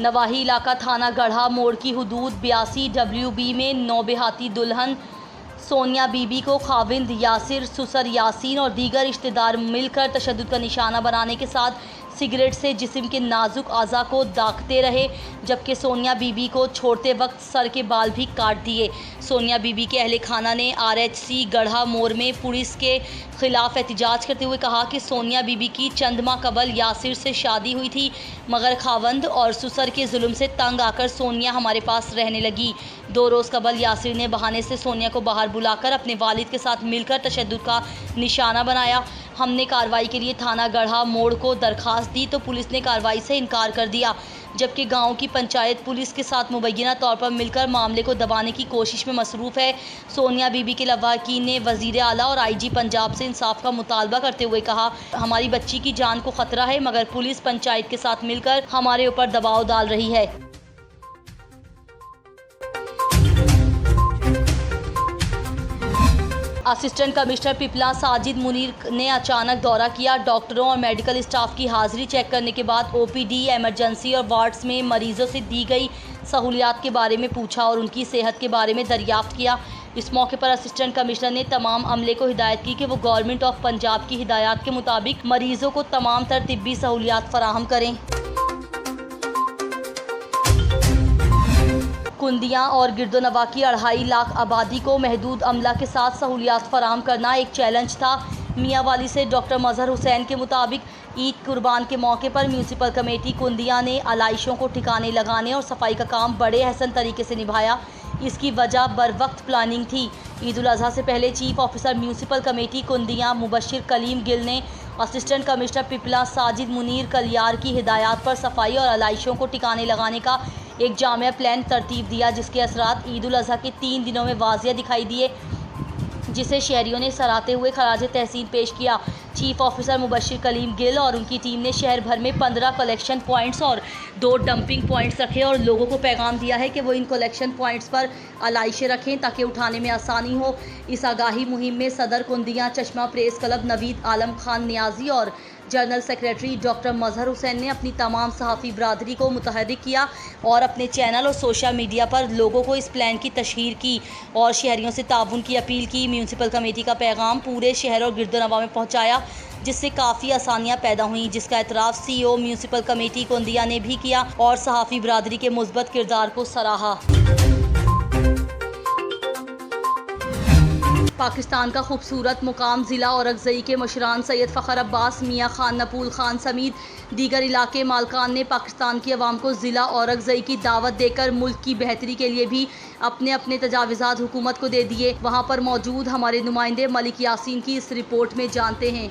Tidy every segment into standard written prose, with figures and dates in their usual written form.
नवाही इलाका थाना गढ़ा मोड़ की हुदूद 82 WB में नौबेहाती दुल्हन सोनिया बीबी को खाविंद यासिर, सुसर यासीन और दीगर रिश्तेदार मिलकर तशद्दुद का निशाना बनाने के साथ सिगरेट से जिस्म के नाजुक आज़ा को दागते रहे, जबकि सोनिया बीबी को छोड़ते वक्त सर के बाल भी काट दिए। सोनिया बीबी के अहले खाना ने RHC गढ़ा मोड़ में पुलिस के खिलाफ एहतजाज करते हुए कहा कि सोनिया बीबी की चंद माह कबल यासिर से शादी हुई थी, मगर खावंद और सुसर के जुल्म से तंग आकर सोनिया हमारे पास रहने लगी। 2 रोज़ कबल यासिर ने बहाने से सोनिया को बाहर बुलाकर अपने वालिद के साथ मिलकर तशद्दुद का निशाना बनाया। हमने कार्रवाई के लिए थाना गढ़ा मोड़ को दरखास्त दी तो पुलिस ने कार्रवाई से इनकार कर दिया, जबकि गांव की पंचायत पुलिस के साथ मुबैना तौर पर मिलकर मामले को दबाने की कोशिश में मसरूफ़ है। सोनिया बीबी के लवाकिन ने वज़ीर आला और IG पंजाब से इंसाफ का मुतालबा करते हुए कहा, हमारी बच्ची की जान को ख़तरा है, मगर पुलिस पंचायत के साथ मिलकर हमारे ऊपर दबाव डाल रही है। असिस्टेंट कमिश्नर पिपला साजिद मुनीर ने अचानक दौरा किया। डॉक्टरों और मेडिकल स्टाफ की हाजिरी चेक करने के बाद OPD, एमरजेंसी और वार्ड्स में मरीजों से दी गई सहूलियात के बारे में पूछा और उनकी सेहत के बारे में दरियाफ्त किया। इस मौके पर असिस्टेंट कमिश्नर ने तमाम अमले को हिदायत की कि वो गवर्नमेंट ऑफ पंजाब की हिदायत के मुताबिक मरीजों को तमाम तर तिब्बी सहूलियात फराहम करें। कुंदियाँ और गिरदोनवा की 2.5 लाख आबादी को महदूद अमला के साथ सहूलियात फराहम करना एक चैलेंज था। मियांवाली से डॉक्टर मजहर हुसैन के मुताबिक ईद कुर्बान के मौके पर म्यूनसिपल कमेटी कुंदियाँ ने आलाइशों को ठिकाने लगाने और सफाई का काम बड़े अहसन तरीके से निभाया। इसकी वजह बर वक्त प्लानिंग थी। ईद उल अज़हा से पहले chief officer municipal committee Kundian Mubashir Kaleem Gill ने असिस्टेंट कमिश्नर पिपला साजिद मुनीर कलियार की हिदायत पर सफाई और आलाइशों को ठिकाने लगाने का एक जामिया प्लान तरतीब दिया, जिसके असरात ईद उल अज़हा के 3 दिनों में वाज़िया दिखाई दिए, जिसे शहरियों ने सराहते हुए खराज तहसीन पेश किया। चीफ ऑफिसर मुबशिर कलीम गिल और उनकी टीम ने शहर भर में 15 कलेक्शन पॉइंट्स और 2 डंपिंग पॉइंट्स रखे और लोगों को पैगाम दिया है कि वो इन कलेक्शन पॉइंट्स पर आलाइशें रखें ताकि उठाने में आसानी हो। इस आगाही मुहिम में सदर कुंदियाँ चश्मा प्रेस क्लब नवीद आलम खान नियाजी और जनरल सेक्रेटरी डॉक्टर मजहर हुसैन ने अपनी तमाम सहाफ़ी बरादरी को मुतहर्रिक किया और अपने चैनल और सोशल मीडिया पर लोगों को इस प्लान की तशहीर की और शहरियों से ताउन की अपील की। म्यूनसिपल कमेटी का पैगाम पूरे शहर और गिरदोनवा में पहुँचाया, जिससे काफ़ी आसानियाँ पैदा हुई, जिसका एतराफ़ CEO म्यूनसिपल कमेटी कुंदिया ने भी किया और सहाफ़ी बरादरी के मुस्बत किरदार को सराहा। पाकिस्तान का खूबसूरत मुकाम ज़िला औरंगज़ई के मशरान सैयद फ़खर अब्बास, मियाँ खान, नपूल खान समेत दीगर इलाके मालकान ने पाकिस्तान की अवाम को ज़िला औरंगज़ई की दावत देकर मुल्क की बेहतरी के लिए भी अपने अपने तजावीज़ात हुकूमत को दे दिए। वहाँ पर मौजूद हमारे नुमाइंदे मलिक यासीन की इस रिपोर्ट में जानते हैं।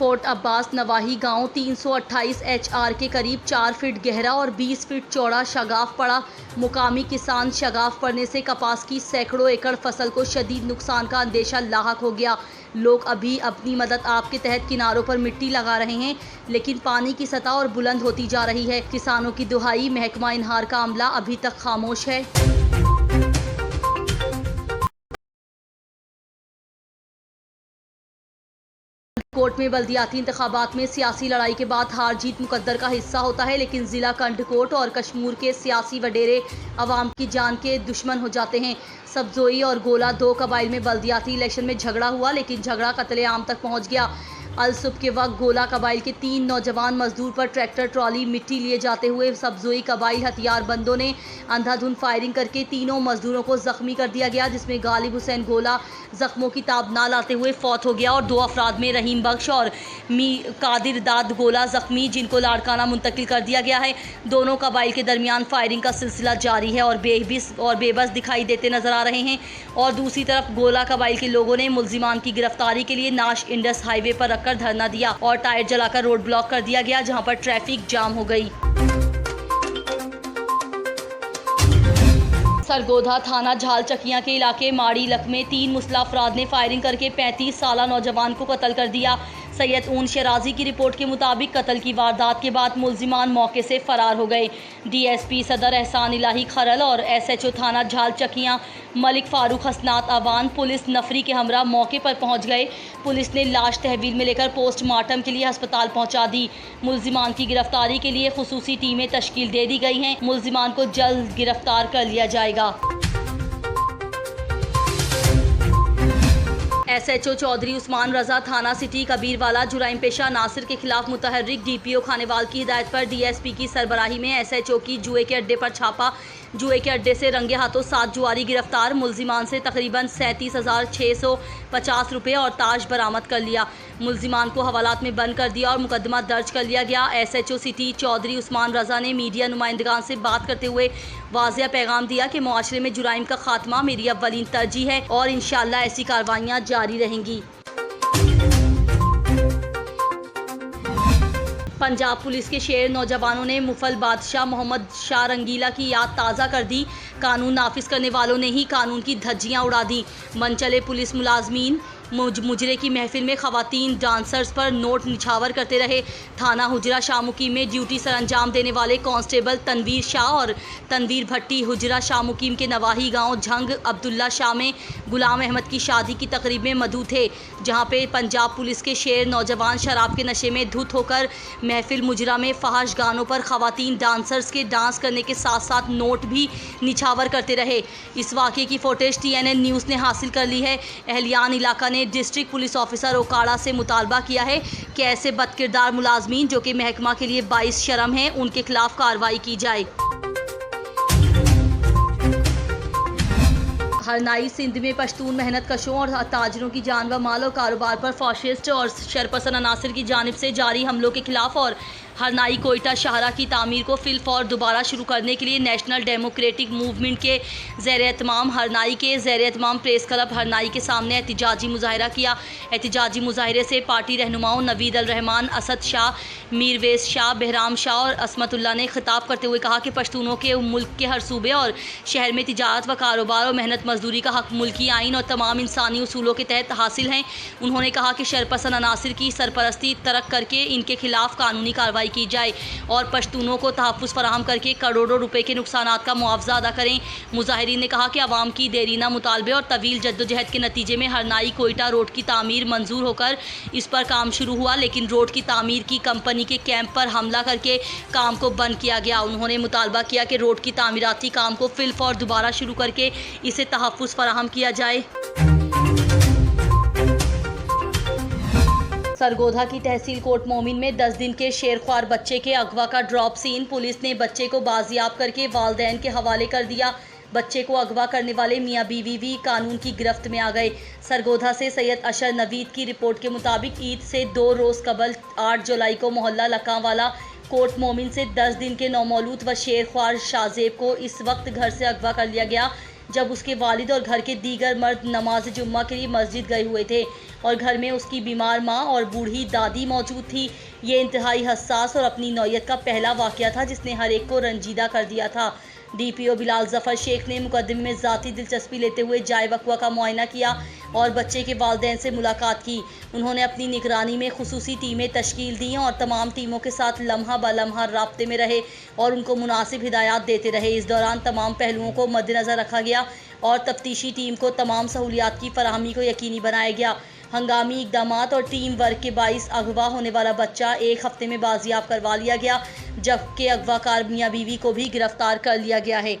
फोर्ट अब्बास नवाही गांव 328 HR के करीब 4 फीट गहरा और 20 फीट चौड़ा शगाफ पड़ा। मुकामी किसान शगाफ पड़ने से कपास की सैकड़ों एकड़ फसल को शदीद नुकसान का अंदेशा लाहक हो गया। लोग अभी अपनी मदद आप के तहत किनारों पर मिट्टी लगा रहे हैं, लेकिन पानी की सतह और बुलंद होती जा रही है। किसानों की दुहाई, महकमा इनहार का अमला अभी तक खामोश है। कोट में बल्दियाती इंतखाबात में सियासी लड़ाई के बाद हार जीत मुकद्दर का हिस्सा होता है, लेकिन ज़िला कंडकोट और कश्मीर के सियासी वडेरे अवाम की जान के दुश्मन हो जाते हैं। सब्जोई और गोला 2 कबाइल में बल्दियाती इलेक्शन में झगड़ा हुआ, लेकिन झगड़ा कत्लेआम तक पहुंच गया। अलसुब के वक्त गोला कबाइल के 3 नौजवान मजदूर पर ट्रैक्टर ट्रॉली मिट्टी लिए जाते हुए सब्जोई कबाइल हथियारबंदों ने अंधाधुंध फायरिंग करके तीनों मजदूरों को जख्मी कर दिया गया, जिसमें गालिब हुसैन गोला जख्मों की ताब ना लाते हुए फौत हो गया और 2 अफराद में रहीम बख्श और मी कादिर दाद गोला जख्मी, जिनको लाड़काना मुंतकिल कर दिया गया है। दोनों कबाइल के दरमियान फायरिंग का सिलसिला जारी है और बेबस दिखाई देते नजर आ रहे हैं। और दूसरी तरफ गोला कबाइल के लोगों ने मुल्जिमान की गिरफ्तारी के लिए नाश इंडस हाईवे पर रखकर धरना दिया और टायर जलाकर रोड ब्लॉक कर दिया गया, जहां पर ट्रैफिक जाम हो गई। सरगोधा थाना झाल चकिया के इलाके माड़ी लक में 3 मुस्लिम अफराद ने फायरिंग करके 35 साला नौजवान को कत्ल कर दिया। सैयद ऊन शराजी की रिपोर्ट के मुताबिक कत्ल की वारदात के बाद मुल्जिमान मौके से फरार हो गए। DSP सदर एहसान इलाही खरल और SHO थाना झाल चकिया मलिक फारूक हसनात अवान पुलिस नफरी के हमरा मौके पर पहुंच गए। पुलिस ने लाश तहवील में लेकर पोस्टमार्टम के लिए अस्पताल पहुंचा दी। मुल्जिमान की गिरफ्तारी के लिए खुसूसी टीमें तश्कील दे दी गई हैं। मुल्जिमान को जल्द गिरफ्तार कर लिया जाएगा। SHO चौधरी उस्मान रजा थाना सिटी कबीरवाला जुराइम पेशा नासिर के खिलाफ मुतहर्रिक DPO खानेवाल की हिदायत पर DSP की सरबराही में SHO की जुए के अड्डे पर छापा। जुए के अड्डे से रंगे हाथों 7 जुआरी गिरफ्तार, मुलजिमान से तकरीबन 37,650 रुपये और ताश बरामद कर लिया। मुलजिमान को हवालात में बंद कर दिया और मुकदमा दर्ज कर लिया गया। SHO सिटी चौधरी उस्मान रजा ने मीडिया नुमाइंदगान से बात करते हुए वाज़िया पैगाम दिया कि मुआशरे में जुराइम का खात्मा मेरी अव्वलीन तरजीह है और इंशाअल्लाह ऐसी कार्रवाइयाँ जारी रहेंगी। पंजाब पुलिस के शेर नौजवानों ने मुफल बादशाह मोहम्मद शाह रंगीला की याद ताज़ा कर दी। कानून नाफिज करने वालों ने ही कानून की धज्जियां उड़ा दी। मनचले पुलिस मुलाजमीन मुजरे की महफिल में खवातीन डांसर्स पर नोट निछावर करते रहे। थाना हुजरा शामुकीम में ड्यूटी सरअंजाम देने वाले कांस्टेबल तनवीर शाह और तनवीर भट्टी हुजरा शामुकीम के नवाही गांव झंग अब्दुल्ला शाह में गुलाम अहमद की शादी की तकरीब में मदऊ थे, जहां पे पंजाब पुलिस के शेर नौजवान शराब के नशे में धुत होकर महफिल मुजरा में फहाश गानों पर खवातीन डांसर्स के डांस करने के साथ साथ नोट भी निछावर करते रहे। इस वाक़े की फुटेज TNN न्यूज़ ने हासिल कर ली है। एहलियान इलाका ने डिस्ट्रिक्ट पुलिस ऑफिसर ओकाड़ा से मुतालबा किया है कि ऐसे बदकिरदार मुलाजमीन जो कि महकमा के लिए बाइस शर्म हैं, उनके खिलाफ कार्रवाई की जाए। हरनाई सिंध में पश्तून मेहनत कशों और ताजरों की जान व माल और कारोबार पर फाशिस्ट और शरपसंद अनासिर की जानिब से जारी हमलों के खिलाफ और हरनाई कोयटा शाहरा की तामीर को फिलफौर दोबारा शुरू करने के लिए नेशनल डेमोक्रेटिक मूवमेंट के ज़ेर-ए-एहतमाम हरनाई के ज़ेर-ए-एहतमाम प्रेस क्लब हरनाई के सामने एहतिजाजी मुजाहिरा किया। एहतिजाजी मुजाहिरे से पार्टी रहनुमाओं नवीद अल रहमान, असद शाह, मीरवेज शाह, बहराम शाह और असमतुल्ला ने खिताब करते हुए कहा कि पश्तूनों के मुल्क के हर सूबे और शहर में तिजारत व कारोबार और मेहनत मजदूरी का हक मुल्की आइन और तमाम इंसानी उसूलों के तहत हासिल हैं। उन्होंने कहा कि शरपसंद अनासिर की सरपरस्ती तरक करके इनके खिलाफ कानूनी कार्रवाई की जाए और पश्तूनों को तहफ़्फ़ुज़ फराहम करके करोड़ों रुपए के नुकसानात का मुआवजा अदा करें। मुजाहिरीन ने कहा कि आवाम की देरीना मुतालबे और तवील जद्दोजहद के नतीजे में हरनाई कोयटा रोड की तामीर मंजूर होकर इस पर काम शुरू हुआ, लेकिन रोड की तामीर की कंपनी के कैंप पर हमला करके काम को बंद किया गया। उन्होंने मुतालबा किया कि रोड की तामीराती काम को फिलफौर दोबारा शुरू करके इसे तहफ़्फ़ुज़ फराहम किया जाए। सरगोधा की तहसील कोट मोमिन में 10 दिन के शेरख्वार बच्चे के अगवा का ड्रॉप सीन, पुलिस ने बच्चे को बाजियाब करके वालिदैन के हवाले कर दिया। बच्चे को अगवा करने वाले मियाँ बीवी भी कानून की गिरफ्त में आ गए। सरगोधा से सैयद अशर नवीद की रिपोर्ट के मुताबिक ईद से 2 रोज़ कबल 8 जुलाई को मोहल्ला लकांवाला कोट मोमिन से 10 दिन के नौमौलूद व शेरख्वार शाहजेब को इस वक्त घर से अगवा कर लिया गया जब उसके वालिद और घर के दीगर मर्द नमाज जुम्मा के लिए मस्जिद गए हुए थे और घर में उसकी बीमार माँ और बूढ़ी दादी मौजूद थी। ये इंतहाई हसास और अपनी नौयत का पहला वाक़या था जिसने हर एक को रंजीदा कर दिया था। DPO बिलाल ज़फ़र शेख ने मुकदमे में ज़ाती दिलचस्पी लेते हुए जाए वक़्वा का मुआयना किया और बच्चे के वालिदैन से मुलाकात की। उन्होंने अपनी निगरानी में खुसूसी टीमें तश्कील दी और तमाम टीमों के साथ लम्हा ब लम्हा राब्ते में रहे और उनको मुनासिब हिदायत देते रहे। इस दौरान तमाम पहलुओं को मद्देनज़र रखा गया और तफ्तीशी टीम को तमाम सहूलियात की फराहमी को यकीनी बनाया गया। हंगामी इक़दामात और टीम वर्क के बाइस अगवा होने वाला बच्चा 1 हफ्ते में बाजियाब करवा लिया गया, जबकि अगवाकार मियाँ बीवी को भी गिरफ्तार कर लिया गया है।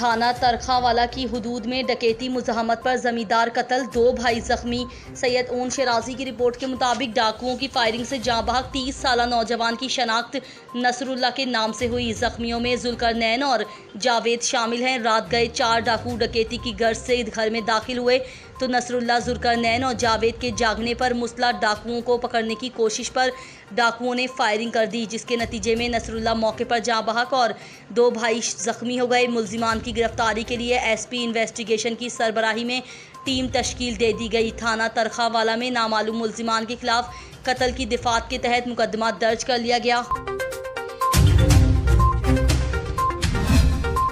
थाना तरखावाला की हुदूद में डकैती मुज़ाहमत पर ज़मींदार कत्ल, 2 भाई ज़ख्मी। सैयद ऊन शराजी की रिपोर्ट के मुताबिक डाकुओं की फायरिंग से जाँ बहक 30 साला नौजवान की शनाख्त नसरुल्लाह के नाम से हुई। ज़ख्मियों में जुल्करनैन और जावेद शामिल हैं। रात गए 4 डाकू डकैती की गर्ज से घर में दाखिल हुए तो नसरुल्लाह, जुल्करनैन और जावेद के जागने पर मुसल्लह डाकुओं को पकड़ने की कोशिश पर डाकुओं ने फायरिंग कर दी, जिसके नतीजे में नसरुल्लाह मौके पर जाँ बहक और 2 भाई ज़ख्मी हो गए। मुल्जिमान की गिरफ्तारी के लिए SP इन्वेस्टिगेशन की सरबराही में टीम तश्कील दे दी गई। थाना तरखावाला में नामालूम मुल्जिमान के खिलाफ कत्ल की दिफात के तहत मुकदमा दर्ज कर लिया गया।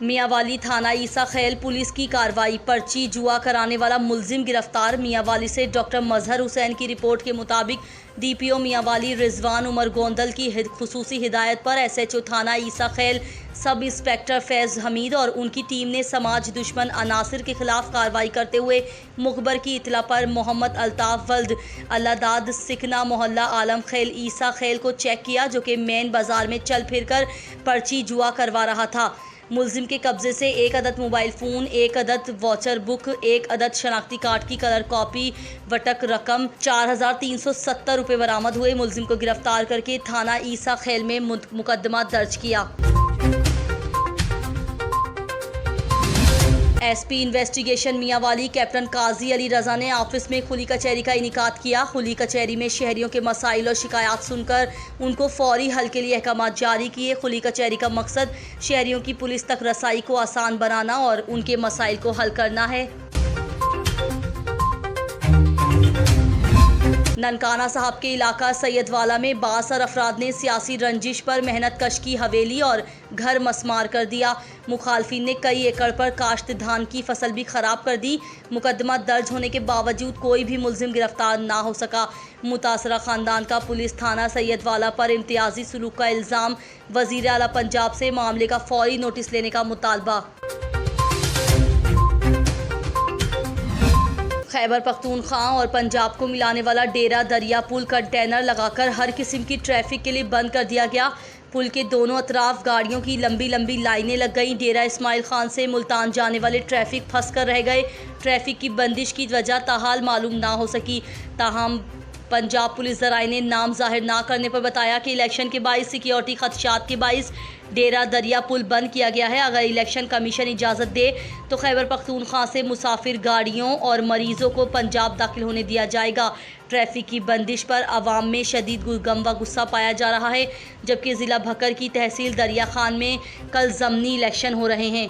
मियांवाली थाना ईसा खैल पुलिस की कार्रवाई, पर्ची जुआ कराने वाला मुलजिम गिरफ्तार। मियांवाली से डॉक्टर मजहर हुसैन की रिपोर्ट के मुताबिक DPO मियांवाली रिजवान उमर गोंदल की खुसूसी हिदायत पर SHO थाना ईसा खैल सब इंस्पेक्टर फैज़ हमीद और उनकी टीम ने समाज दुश्मन अनासिर के खिलाफ कार्रवाई करते हुए मुखबर की इतला पर मोहम्मद अल्ताफ़ वल्द अल्लादाद सिकना मोहल्ला आलम खैल ईसा खैल को चेक किया, जो कि मेन बाज़ार में चल फिर कर पर्ची जुआ करवा रहा था। मुलजिम के कब्जे से 1 अदद मोबाइल फ़ोन, 1 अदद वाचर बुक, 1 अदद शनाख्ती कार्ड की कलर कॉपी, वटक रकम 4,370 रुपये बरामद हुए। मुलजिम को गिरफ्तार करके थाना ईसा खेल में मुकदमा दर्ज किया। एसपी इन्वेस्टिगेशन मियांवाली कैप्टन काजी अली रजा ने ऑफिस में खुली कचहरी का इनेकाद किया। खुली कचहरी में शहरियों के मसाइल और शिकायत सुनकर उनको फौरी हल के लिए अहकाम जारी किए। खुली कचहरी का मकसद शहरियों की पुलिस तक रसाई को आसान बनाना और उनके मसाइल को हल करना है। ननकाना साहब के इलाका सैयदवाला में बासर अफराद ने सियासी रंजिश पर मेहनत कश की हवेली और घर मसमार कर दिया। मुखालफिन ने कई एकड़ पर काश्त धान की फसल भी खराब कर दी। मुकदमा दर्ज होने के बावजूद कोई भी मुलजिम गिरफ्तार ना हो सका। मुतासरा खानदान का पुलिस थाना सैयदवाला पर इम्तियाजी सलूक का इल्ज़ाम। वज़ीर आला पंजाब से मामले का फौरी नोटिस लेने का मुतालबा। खैबर पख्तूनख्वा और पंजाब को मिलाने वाला डेरा दरिया पुल कंटेनर लगाकर हर किस्म की ट्रैफिक के लिए बंद कर दिया गया। पुल के दोनों अतराफ गाड़ियों की लंबी लंबी लाइनें लग गईं। डेरा इस्माइल खान से मुल्तान जाने वाले ट्रैफिक फंस कर रह गए। ट्रैफिक की बंदिश की वजह ताहाल मालूम ना हो सकी। ताहम पंजाब पुलिस ज़राए ने नाम जाहिर ना करने पर बताया कि इलेक्शन के बाइस सिक्योरिटी खदशात के बाइस डेरा दरिया पुल बंद किया गया है। अगर इलेक्शन कमीशन इजाज़त दे तो खैबर पख्तूनख्वा से मुसाफिर गाड़ियों और मरीज़ों को पंजाब दाखिल होने दिया जाएगा। ट्रैफिक की बंदिश पर आवाम में शदीद गम व गुस्सा पाया जा रहा है, जबकि ज़िला भक्कर की तहसील दरिया खान में कल ज़मनी इलेक्शन हो रहे हैं।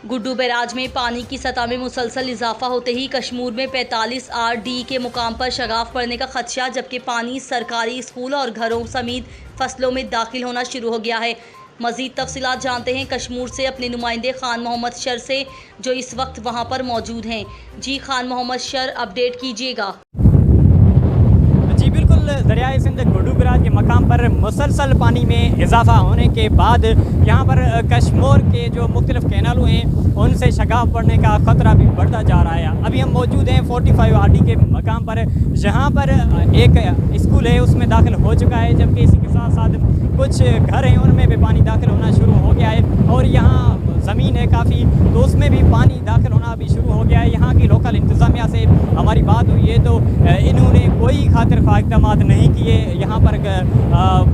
गुड्डू बैराज में पानी की सतह में मुसलसल इजाफा होते ही कश्मीर में 45 RD के मुकाम पर शगाफ पड़ने का खदशा, जबकि पानी सरकारी स्कूल और घरों समेत फसलों में दाखिल होना शुरू हो गया है। मज़ीद तफसीलात जानते हैं कश्मीर से अपने नुमाइंदे खान मोहम्मद शर से, जो इस वक्त वहां पर मौजूद हैं। जी खान मोहम्मद शर, अपडेट कीजिएगा। दरियाए सिंध गुड्डू बैराज के मकाम पर मुसलसल पानी में इजाफा होने के बाद यहाँ पर कश्मीर के जो मुख्तलिफ कैनालों हैं उनसे शगाफ पड़ने का ख़तरा भी बढ़ता जा रहा है। अभी हम मौजूद हैं 45 RD के मकाम पर, जहाँ पर एक स्कूल है उसमें दाखिल हो चुका है, जबकि इसी के साथ साथ कुछ घर हैं उनमें भी पानी दाखिल होना शुरू हो गया है। और यहाँ ज़मीन है काफ़ी, तो उसमें भी पानी दाखिल होना भी शुरू हो गया है। यहाँ की लोकल इंतज़ामिया से हमारी बात हुई है तो इन्होंने कोई खातिर ख्वाह इक़दाम नहीं किए यहाँ पर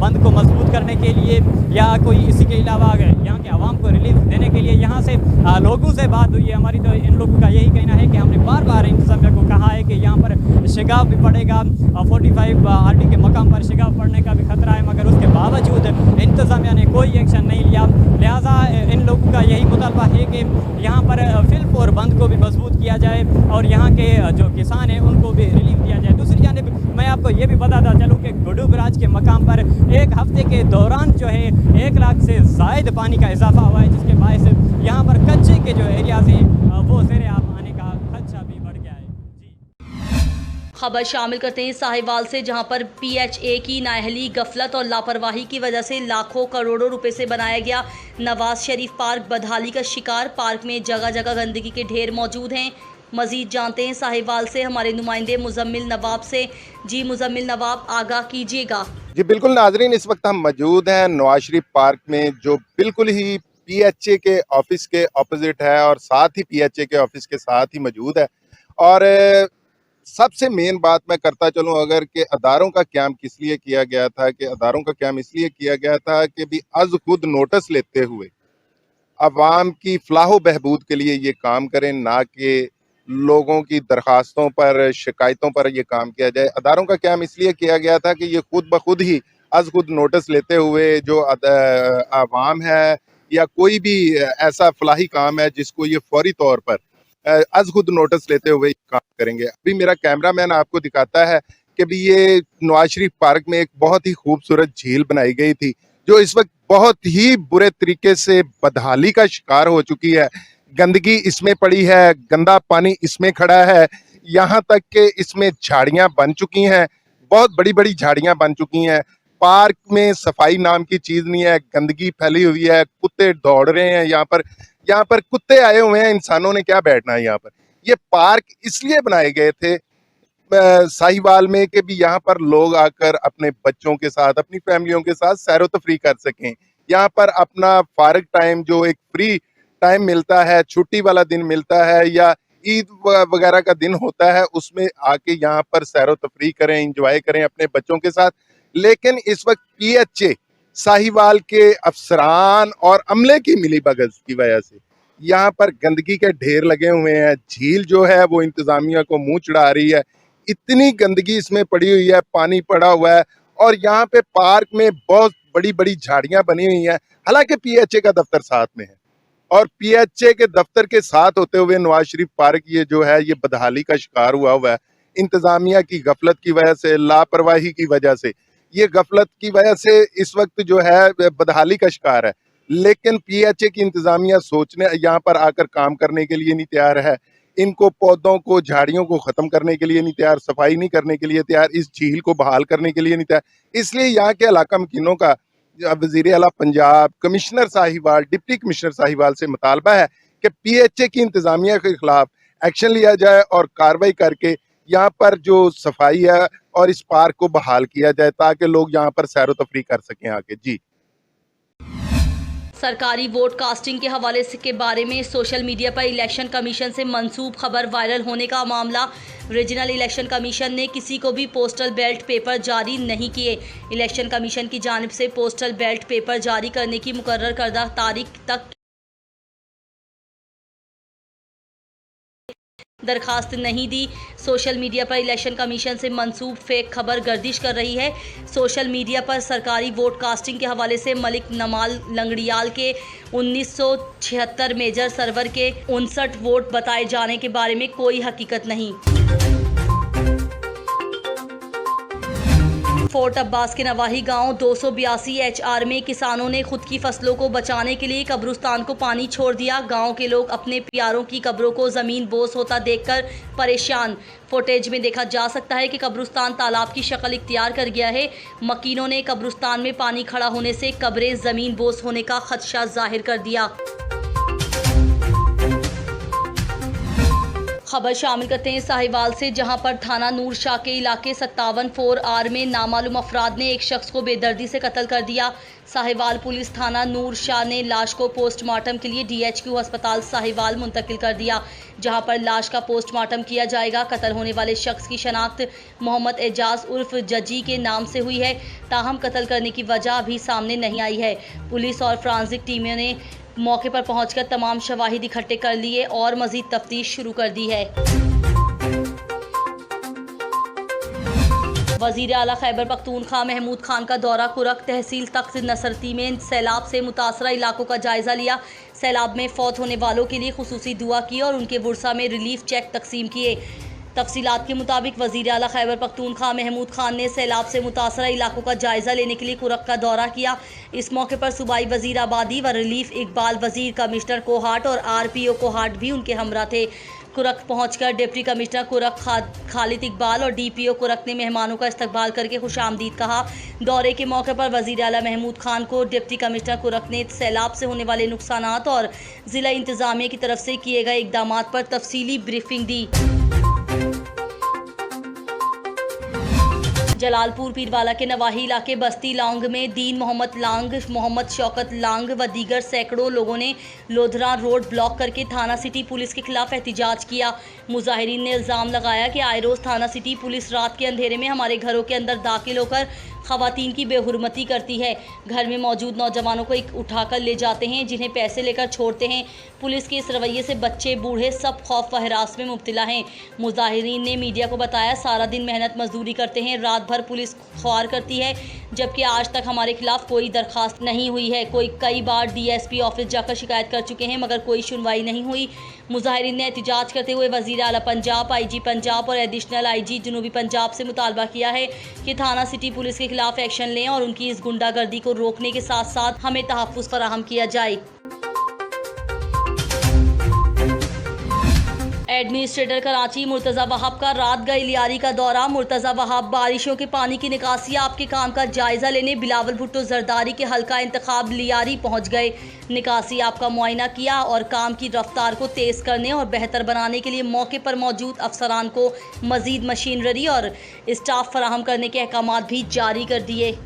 बंद को मजबूत करने के लिए या कोई इसी के अलावा यहाँ के आवाम को रिलीफ देने के लिए। यहाँ से लोगों से बात हुई है हमारी, तो इन लोगों का यही कहना है कि हमने बार बार इंतज़ामिया को कहा है कि यहाँ पर शिगाफ भी पड़ेगा, 45 RD के मकाम पर शिगाफ पड़ने का भी खतरा है, मगर उसके बावजूद इंतज़ामिया ने कोई एक्शन नहीं लिया। लिहाजा इन लोगों का यही मुतालबा है कि यहाँ पर फिल्म और बंद को भी मजबूत किया जाए और यहाँ के जो किसान हैं उनको भी रिलीफ दिया जाए। दूसरी जानिब मैं आपको ये भी बताता चलूँ कि गुड्डू बैराज के मकाम पर एक हफ्ते के दौरान जो है 1 लाख से ज़ायद पानी का इजाफा हुआ है, जिसके बायस यहाँ पर कच्चे के जो एरियाज़ हैं वो ज़ेरे आब आने का खदशा भी बढ़ गया है। खबर शामिल करते हैं साहिवाल से, जहां पर PHA की नाअहली, गफलत और लापरवाही की वजह से लाखों करोड़ों रुपए से बनाया गया नवाज शरीफ पार्क बदहाली का शिकार। पार्क में जगह जगह गंदगी के ढेर मौजूद हैं। मजीद जानते हैं साहिवाल से हमारे नुमाइंदे मुजम्मिल नवाब से। जी मुजम्मिल नवाब, आगाह कीजिएगा। जी बिल्कुल नाजरीन, इस वक्त हम मौजूद हैं नवाज शरीफ पार्क में, जो बिल्कुल ही PHA के ऑफिस के ऑपोजिट है और साथ ही PHA के ऑफिस के साथ ही मौजूद है। और सबसे मेन बात मैं करता चलूं अगर कि अदारों का क़याम किस लिए किया गया था, कि अदारों का क़याम इसलिए किया गया था कि भी अज खुद नोटिस लेते हुए अवाम की फलाह बहबूद के लिए ये काम करें, ना कि लोगों की दरखास्तों पर, शिकायतों पर ये काम किया जाए। अदारों का क़याम इसलिए किया गया था कि ये खुद ब खुद ही अज खुद नोटिस लेते हुए जो अवाम है या कोई भी ऐसा फलाही काम है जिसको ये फौरी तौर पर अज खुद नोटिस लेते हुए काम करेंगे। अभी मेरा कैमरामैन आपको दिखाता है कि भी ये नवाज शरीफ पार्क में एक बहुत ही खूबसूरत झील बनाई गई थी, जो इस वक्त बहुत ही बुरे तरीके से बदहाली का शिकार हो चुकी है। गंदगी इसमें पड़ी है, गंदा पानी इसमें खड़ा है, यहाँ तक कि इसमें झाड़ियाँ बन चुकी हैं, बहुत बड़ी बड़ी झाड़ियाँ बन चुकी हैं। पार्क में सफाई नाम की चीज़ नहीं है, गंदगी फैली हुई है, कुत्ते दौड़ रहे हैं यहाँ पर कुत्ते आए हुए हैं, इंसानों ने क्या बैठना है यहाँ पर। ये पार्क इसलिए बनाए गए थे साहिवाल में कि भी यहाँ पर लोग आकर अपने बच्चों के साथ, अपनी फैमिलियों के साथ सैरो तफरी कर सकें। यहाँ पर अपना फारग टाइम, जो एक फ्री टाइम मिलता है, छुट्टी वाला दिन मिलता है या ईद वगैरह का दिन होता है, उसमें आके यहाँ पर सैरो तफरी करें, इंजॉय करें अपने बच्चों के साथ। लेकिन इस वक्त PHA साहिवाल के अफसरान और अमले की मिलीभगत की वजह से यहाँ पर गंदगी के ढेर लगे हुए हैं। झील जो है वो इंतजामिया को मुंह चढ़ा रही है, इतनी गंदगी इसमें पड़ी हुई है, पानी पड़ा हुआ है और यहाँ पे पार्क में बहुत बड़ी बड़ी झाड़ियां बनी हुई हैं। हालांकि PHA का दफ्तर साथ में है और PHA के दफ्तर के साथ होते हुए नवाज शरीफ पार्क ये जो है ये बदहाली का शिकार हुआ है। इंतजामिया की गफलत की वजह से, लापरवाही की वजह से, ये गफलत की वजह से इस वक्त जो है बदहाली का शिकार है। लेकिन PHA की इंतजामिया सोचने यहाँ पर आकर काम करने के लिए नहीं तैयार है। इनको पौधों को, झाड़ियों को खत्म करने के लिए नहीं तैयार, सफाई नहीं करने के लिए तैयार, इस झील को बहाल करने के लिए नहीं तैयार। इसलिए यहाँ के इलाका मकीनों का वज़ीर आला Punjab, commissioner Sahiwal, deputy commissioner Sahiwal से मुतालबा है कि PHA की इंतजामिया के खिलाफ एक्शन लिया जाए और कार्रवाई करके यहाँ पर जो सफाई है और इस पार्क को बहाल किया जाए ताकि लोग यहाँ पर सैरो तफरी कर सकें आके। जी, सरकारी वोट कास्टिंग के हवाले से के बारे में सोशल मीडिया पर इलेक्शन कमीशन से मंसूब खबर वायरल होने का मामला। रीजनल इलेक्शन कमीशन ने किसी को भी पोस्टल बैलेट पेपर जारी नहीं किए। इलेक्शन कमीशन की जानिब से पोस्टल बैलेट पेपर जारी करने की मुकर्रर करदा तारीख तक दरखास्त नहीं दी। सोशल मीडिया पर इलेक्शन कमीशन से मंसूब फेक खबर गर्दिश कर रही है। सोशल मीडिया पर सरकारी वोट कास्टिंग के हवाले से मलिक नमाल लंगड़ियाल के 1976 मेजर सर्वर के 59 वोट बताए जाने के बारे में कोई हकीकत नहीं। फोर्ट अब्बास के नवाही गांव 282 HR में किसानों ने खुद की फसलों को बचाने के लिए कब्रिस्तान को पानी छोड़ दिया। गांव के लोग अपने प्यारों की कब्रों को ज़मीन बोस होता देखकर परेशान। फुटेज में देखा जा सकता है कि कब्रिस्तान तालाब की शक्ल इख्तियार कर गया है। मकीनों ने कब्रिस्तान में पानी खड़ा होने से कब्रें ज़मीन बोस होने का खदशा जाहिर कर दिया। खबर शामिल करते हैं साहिवाल से, जहां पर थाना नूर शाह के इलाके 57-4R में नामालूम अफराद ने एक शख्स को बेदर्दी से कत्ल कर दिया। साहिवाल पुलिस थाना नूर शाह ने लाश को पोस्टमार्टम के लिए DHQ अस्पताल साहिवाल मुंतकिल कर दिया, जहां पर लाश का पोस्टमार्टम किया जाएगा। कत्ल होने वाले शख्स की शनाख्त मोहम्मद एजाज उर्फ जजी के नाम से हुई है। ताहम कत्ल करने की वजह अभी सामने नहीं आई है। पुलिस और फ्रांसिक टीमों ने मौके पर पहुंचकर तमाम शवाहिद इकट्ठे कर लिए और मजीद तफ्तीश शुरू कर दी है। वज़ीर आला खैबर पख्तूनख्वा महमूद खान का दौरा कुरक तहसील तख्त नसरती में सैलाब से मुतासरा इलाकों का जायज़ा लिया। सैलाब में फौत होने वालों के लिए खुसूसी दुआ की और उनके बुरसा में रिलीफ चेक तकसीम किए। तफसीलात के मुताबिक वज़ीर आला खैबर पख्तूनख्वा महमूद खान ने सैलाब से मुतासरा इलाकों का जायज़ा लेने के लिए कुरक का दौरा किया। इस मौके पर सूबाई वज़ीर आबादी व रिलीफ इकबाल वज़ीर, कमिश्नर कोहाट और RPO कोहाट भी उनके हमरा थे। कुरक पहुंचकर डिप्टी कमिश्नर कुरक खालिद इकबाल और DPO कुरक ने मेहमानों का इस्तकबाल करके खुशामदीद कहा। दौरे के मौके पर वज़ीर आला महमूद खान को डिप्टी कमिश्नर कुरक ने सैलाब से होने वाले नुकसानात और ज़िला इंतज़ामिया की तरफ से किए गए इक़दामात पर तफसीली ब्रीफिंग दी। जलालपुर पीरवाला के नवाही इलाके बस्ती लांग में दीन मोहम्मद लांग, मोहम्मद शौकत लांग व दीगर सैकड़ों लोगों ने लोधरा रोड ब्लॉक करके थाना सिटी पुलिस के खिलाफ एहतिजाज किया। मुजाहिरीन ने इल्ज़ाम लगाया कि आए रोज़ थाना सिटी पुलिस रात के अंधेरे में हमारे घरों के अंदर दाखिल होकर ख़वातीन की बेहुरमती करती है। घर में मौजूद नौजवानों को उठाकर ले जाते हैं, जिन्हें पैसे लेकर छोड़ते हैं। पुलिस के इस रवैये से बच्चे बूढ़े सब खौफ व हरास में मुब्तला हैं। मुजाहिरीन ने मीडिया को बताया, सारा दिन मेहनत मजदूरी करते हैं, रात भर पुलिस ख्वार करती है, जबकि आज तक हमारे खिलाफ कोई दरखास्त नहीं हुई है। कई बार DSP ऑफिस जाकर शिकायत कर चुके हैं मगर कोई सुनवाई नहीं हुई। मुजाहिरीन ने एहतिजाज करते हुए वज़ीर आला पंजाब, IG पंजाब और एडिशनल IG जनूबी पंजाब से मुतालबा किया है कि थाना सिटी पुलिस के खिलाफ एक्शन लें और उनकी इस गुंडागर्दी को रोकने के साथ साथ हमें तहफ़्फ़ुज़ फराहम किया जाए। एडमिनिस्ट्रेटर कराची मुर्तज़ा वहाब का रात गई लियारी का दौरा। मुर्तज़ा वहाब बारिशों के पानी की निकासी आपके काम का जायज़ा लेने बिलावल भुट्टो जरदारी के हल्का इंतखाब लियारी पहुंच गए। निकासी आपका मुआयना किया और काम की रफ्तार को तेज़ करने और बेहतर बनाने के लिए मौके पर मौजूद अफसरान को मज़ीद मशीनरी और स्टाफ फराहम करने के अहकामात भी जारी कर दिए।